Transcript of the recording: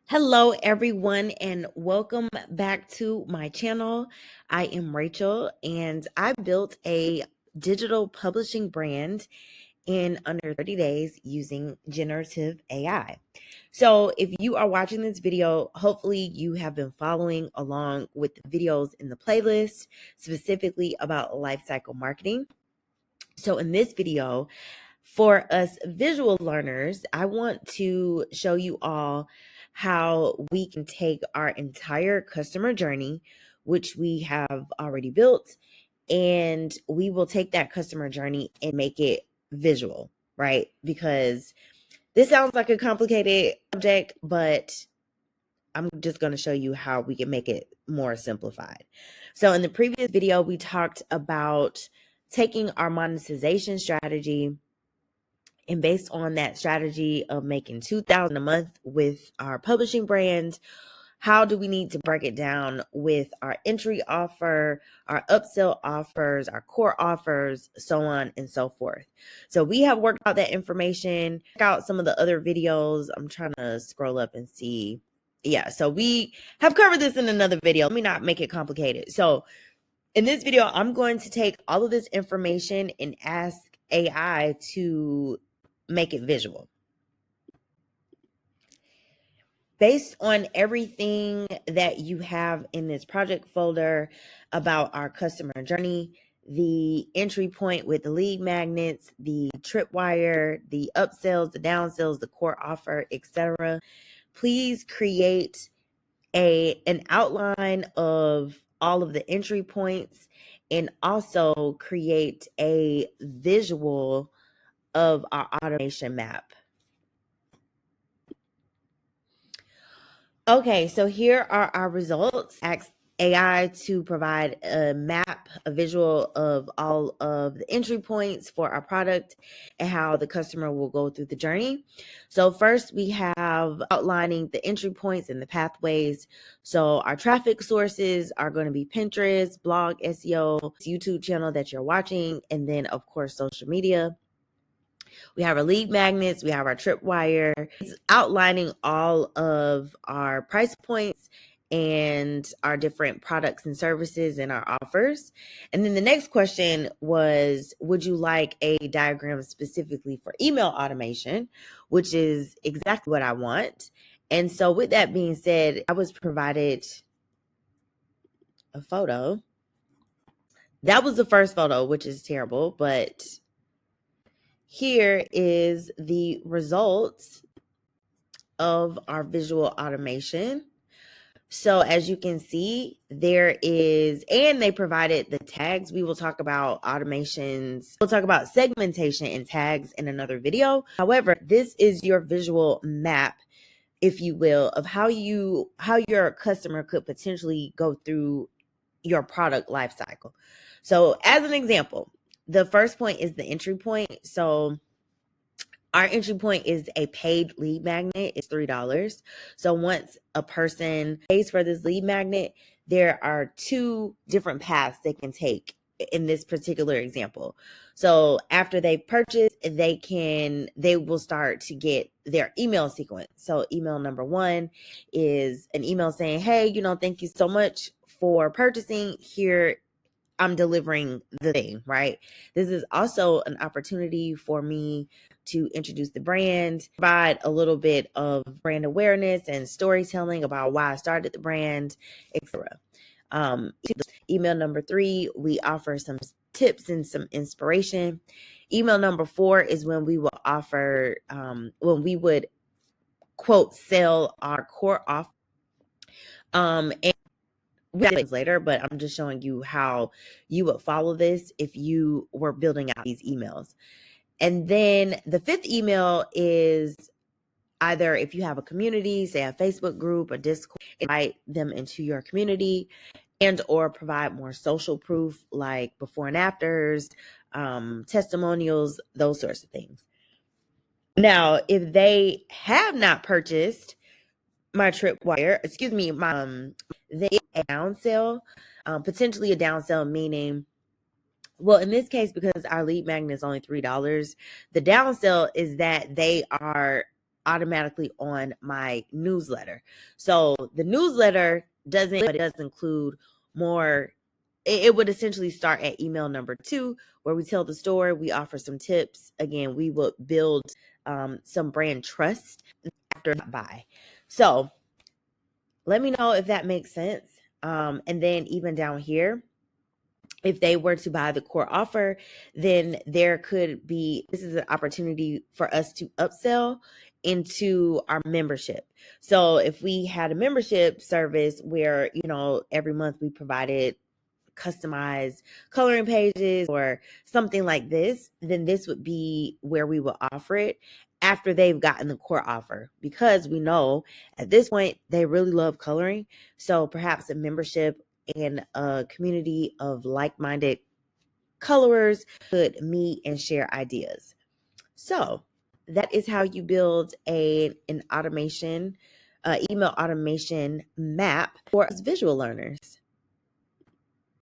Hello, everyone, and welcome back to my channel. I am Rachel, and I built a digital publishing brand in under 30 days using generative AI. So, if you are watching this video, hopefully you have been following along with the videos in the playlist, specifically about lifecycle marketing. So, in this video, for us visual learners, I want to show you all how we can take our entire customer journey, which we have already built, and we will take that customer journey and make it visual, right? Because this sounds like a complicated subject, but I'm just going to show you how we can make it more simplified. So in the previous video, we talked about taking our monetization strategy, and based on that strategy of making $2,000 a month with our publishing brand, how do we need to break it down with our entry offer, our upsell offers, our core offers, so on and so forth? So we have worked out that information. Check out some of the other videos. I'm trying to scroll up and see. Yeah, so we have covered this in another video. Let me not make it complicated. So in this video, I'm going to take all of this information and ask AI to make it visual. Based on everything that you have in this project folder about our customer journey, the entry point with the lead magnets, the tripwire, the upsells, the downsells, the core offer, etc., please create an outline of all of the entry points and also create a visual of our automation map. Okay, so here are our results. Ask AI to provide a map, a visual of all of the entry points for our product and how the customer will go through the journey. So first we have outlining the entry points and the pathways. So our traffic sources are going to be Pinterest, blog, SEO, YouTube channel that you're watching, and then of course social media. We have our lead magnets, we have our tripwire. It's outlining all of our price points and our different products and services and our offers. And then the next question was, would you like a diagram specifically for email automation, which is exactly what I want. And so with that being said, I was provided a photo. That was the first photo, which is terrible, but here is the results of our visual automation. So as you can see, there is, and they provided the tags. We will talk about automations. We'll talk about segmentation and tags in another video. However, this is your visual map, if you will, of how your customer could potentially go through your product life cycle. So as an example, the first point is the entry point. So our entry point is a paid lead magnet. It's $3. So once a person pays for this lead magnet, there are two different paths they can take in this particular example. So after they purchase, they will start to get their email sequence. So email number one is an email saying, hey, thank you so much for purchasing. Here, I'm delivering the thing, right? This is also an opportunity for me to introduce the brand, provide a little bit of brand awareness and storytelling about why I started the brand, etc. Email number 3, we offer some tips and some inspiration. Email number 4 is when we will offer, when we would quote sell our core offer. And later, but I'm just showing you how you would follow this if you were building out these emails. And then the 5th email is either if you have a community, say a Facebook group, a Discord, invite them into your community and or provide more social proof like before and afters, testimonials, those sorts of things. Now, if they have not purchased my tripwire, they a down sell, potentially a down sell, meaning, well, in this case, because our lead magnet is only $3, the down sell is that they are automatically on my newsletter. So the newsletter doesn't, but it does include more. It would essentially start at email number 2, where we tell the story, we offer some tips. Again, we would build some brand trust after buy. So let me know if that makes sense. And then even down here, if they were to buy the core offer, then there could be, this is an opportunity for us to upsell into our membership. So if we had a membership service where, every month we provided customized coloring pages or something like this, then this would be where we will offer it after they've gotten the core offer, because we know at this point they really love coloring. So perhaps a membership and a community of like-minded colorers could meet and share ideas. So that is how you build an automation, email automation map for us visual learners.